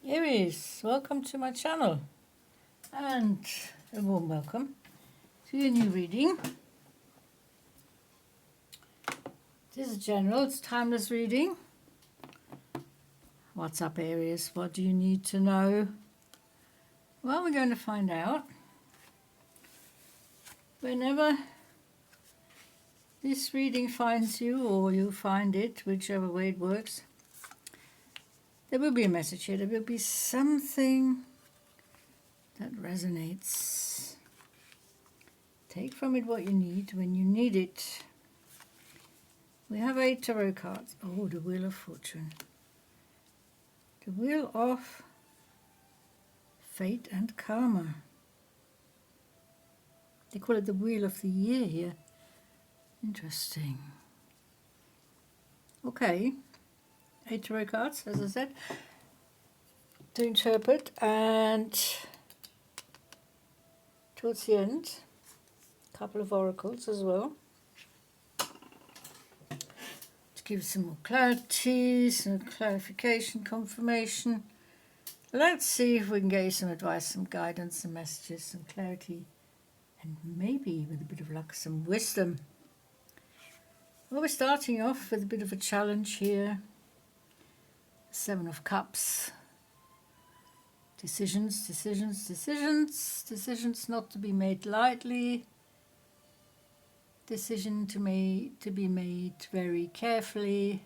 Aries, welcome to my channel and a warm welcome to your new reading. This is general, it's timeless reading. What's up, Aries? What do you need to know? Well, we're going to find out. Whenever this reading finds you or you find it, whichever way it works, there will be a message here. There will be something that resonates. Take from it what you need when you need it. We have 8 tarot cards. Oh, the Wheel of Fortune. The Wheel of Fate and Karma. They call it the Wheel of the Year here. Interesting. Okay. 8 tarot cards, as I said, to interpret, and towards the end, a couple of oracles as well, to give some more clarity, some clarification, confirmation. Let's see if we can get you some advice, some guidance, some messages, some clarity, and maybe, with a bit of luck, some wisdom. Well, we're starting off with a bit of a challenge here. 7 of Cups. Decisions, decisions, decisions. Decisions not to be made lightly. Decision to be made very carefully.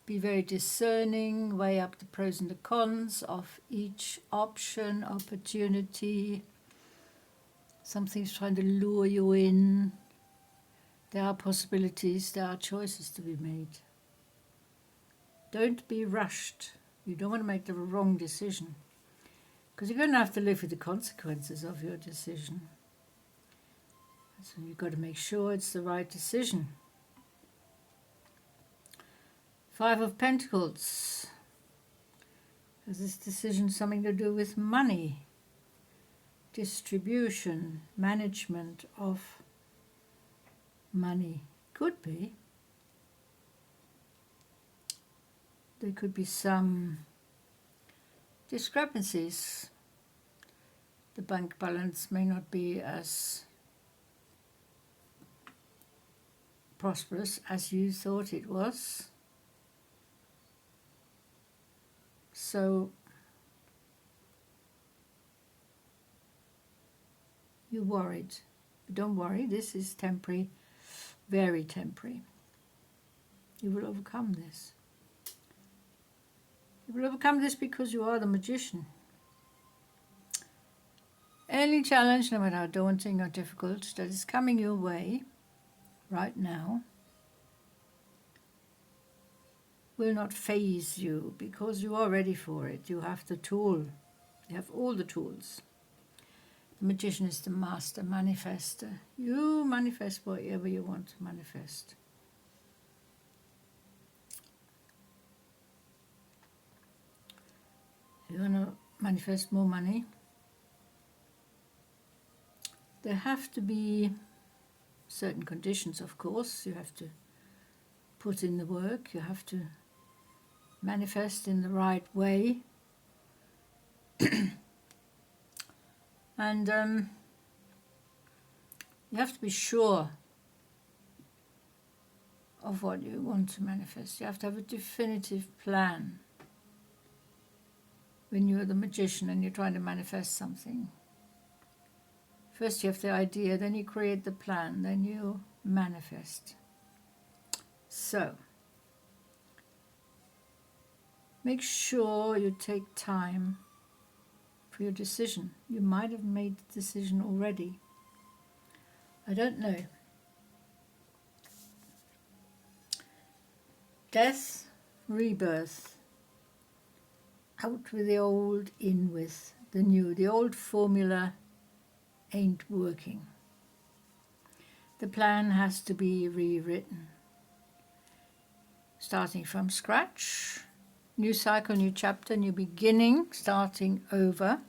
Be very discerning. Weigh up the pros and the cons of each option, opportunity. Something's trying to lure you in. There are possibilities. There are choices to be made. Don't be rushed. You don't want to make the wrong decision, because you're going to have to live with the consequences of your decision. So you've got to make sure it's the right decision. 5 of Pentacles. Has this decision something to do with money, distribution, management of money? Could be. There could be some discrepancies. The bank balance may not be as prosperous as you thought it was. So you're worried. But don't worry, this is temporary, very temporary. You will overcome this. You will overcome this because you are the magician. Any challenge, no matter how daunting or difficult, that is coming your way right now will not faze you, because you are ready for it. You have the tool. You have all the tools. The magician is the master manifester. You manifest whatever you want to manifest. You want to manifest more money? There have to be certain conditions, of course. You have to put in the work. You have to manifest in the right way. And you have to be sure of what you want to manifest. You have to have a definitive plan. When you're the magician and you're trying to manifest something, first you have the idea, then you create the plan, then you manifest. So make sure you take time for your decision. You might have made the decision already. I don't know. Death, rebirth. Out with the old, in with the new. The old formula ain't working. The plan has to be rewritten. Starting from scratch. New cycle, new chapter, new beginning, starting over.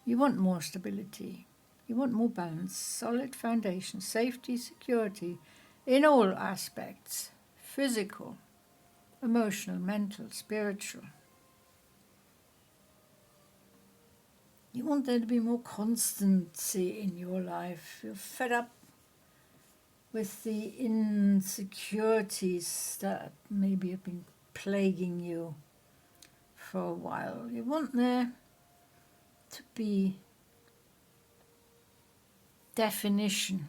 You want more stability. You want more balance, solid foundation, safety, security in all aspects. Physical, emotional, mental, spiritual. You want there to be more constancy in your life. You're fed up with the insecurities that maybe have been plaguing you for a while. You want there to be definition,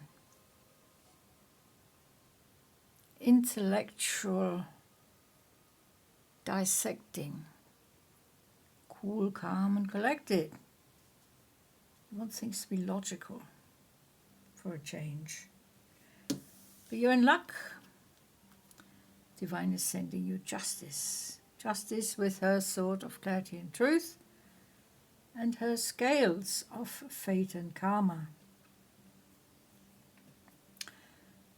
intellectual dissecting, cool, calm and collected. You want things to be logical for a change. But you're in luck. Divine is sending you justice. Justice with her sword of clarity and truth and her scales of fate and karma.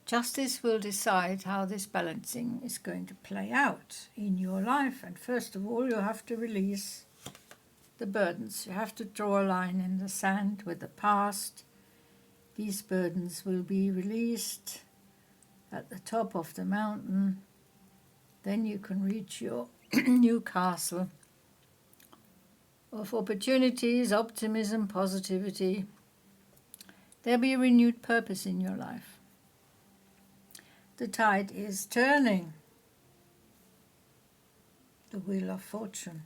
Justice will decide how this balancing is going to play out in your life. And first of all, you have to release the burdens. You have to draw a line in the sand with the past. These burdens will be released at the top of the mountain. Then you can reach your new castle of opportunities, optimism, positivity. There'll be a renewed purpose in your life. The tide is turning. The wheel of fortune.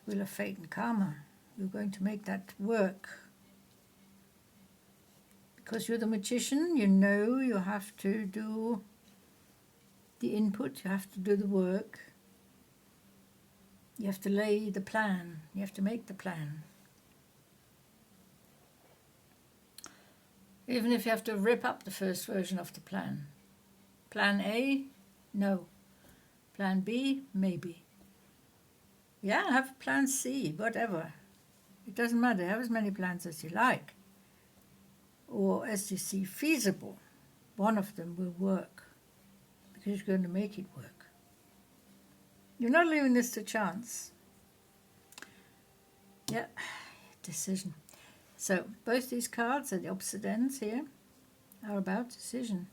The wheel of fate and karma. You're going to make that work. Because you're the magician, you know you have to do the input, you have to do the work. You have to lay the plan. You have to make the plan. Even if you have to rip up the first version of the plan. Plan A? No. Plan B? Maybe. Yeah, have plan C, whatever. It doesn't matter. Have as many plans as you like. Or as you see feasible. One of them will work. Because you're going to make it work. You're not leaving this to chance. Yeah, decision. So, both these cards at the opposite ends here are about decision.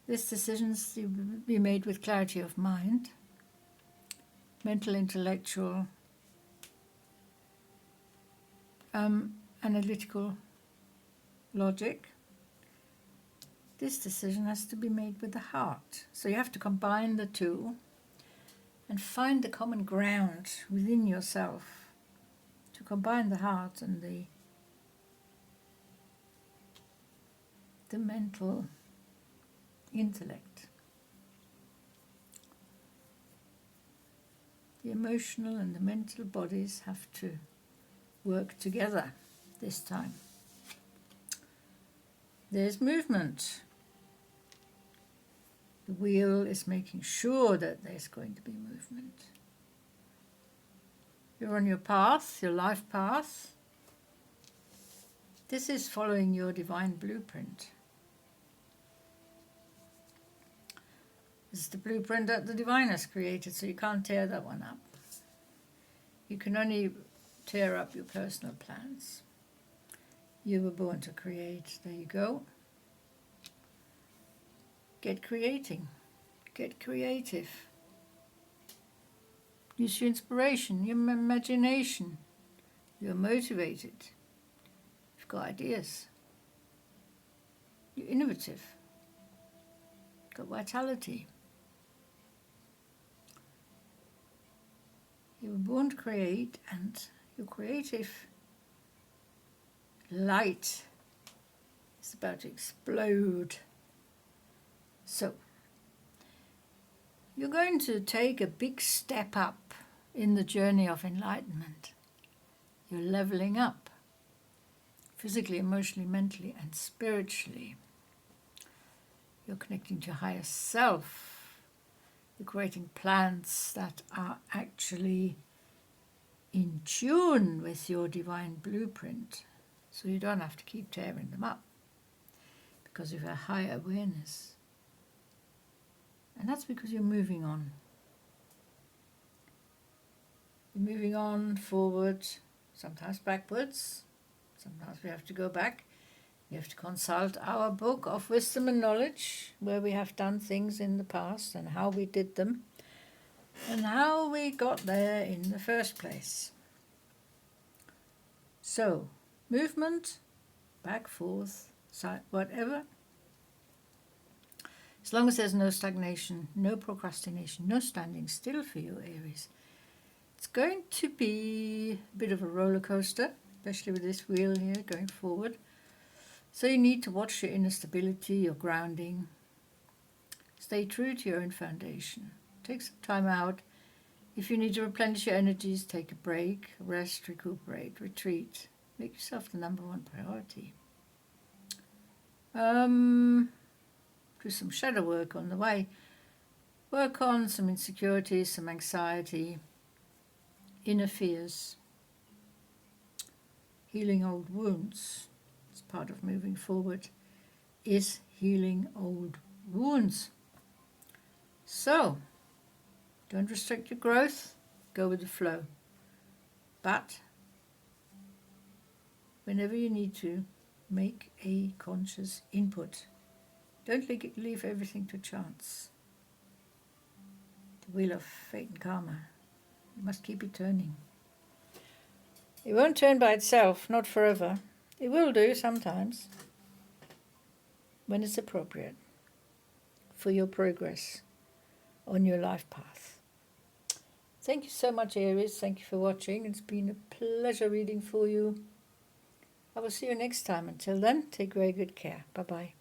This decision is to be made with clarity of mind, mental, intellectual, analytical logic. This decision has to be made with the heart. So you have to combine the two and find the common ground within yourself. To combine the heart and the mental intellect. The emotional and the mental bodies have to work together this time. There's movement. The wheel is making sure that there's going to be movement. You're on your path, your life path. This is following your divine blueprint. This is the blueprint that the divine has created, so you can't tear that one up. You can only tear up your personal plans. You were born to create. There you go. Get creating. Get creative. Use your inspiration, your imagination. You're motivated. You've got ideas. You're innovative. You've got vitality. You were born to create, and your creative light is about to explode. So, you're going to take a big step up in the journey of enlightenment. You're leveling up, physically, emotionally, mentally, and spiritually. You're connecting to your higher self. You're creating plans that are actually in tune with your divine blueprint. So you don't have to keep tearing them up because of a higher awareness. And that's because you're moving on. You're moving on forward, sometimes backwards. Sometimes we have to go back. We have to consult our book of wisdom and knowledge, where we have done things in the past and how we did them. and how we got there in the first place. So, movement, back, forth, side, whatever. As long as there's no stagnation, no procrastination, no standing still for you, Aries. It's going to be a bit of a roller coaster, especially with this wheel here going forward. So you need to watch your inner stability, your grounding. Stay true to your own foundation. Take some time out. If you need to replenish your energies, take a break, rest, recuperate, retreat. Make yourself the number one priority. Do some shadow work on the way. Work on some insecurities, some anxiety, inner fears. Healing old wounds. It's part of moving forward, is healing old wounds. So, don't restrict your growth, go with the flow. But, whenever you need to, make a conscious input. Don't leave everything to chance. The wheel of fate and karma. You must keep it turning. It won't turn by itself, not forever. It will do sometimes, when it's appropriate for your progress on your life path. Thank you so much, Aries. Thank you for watching. It's been a pleasure reading for you. I will see you next time. Until then, take very good care. Bye-bye.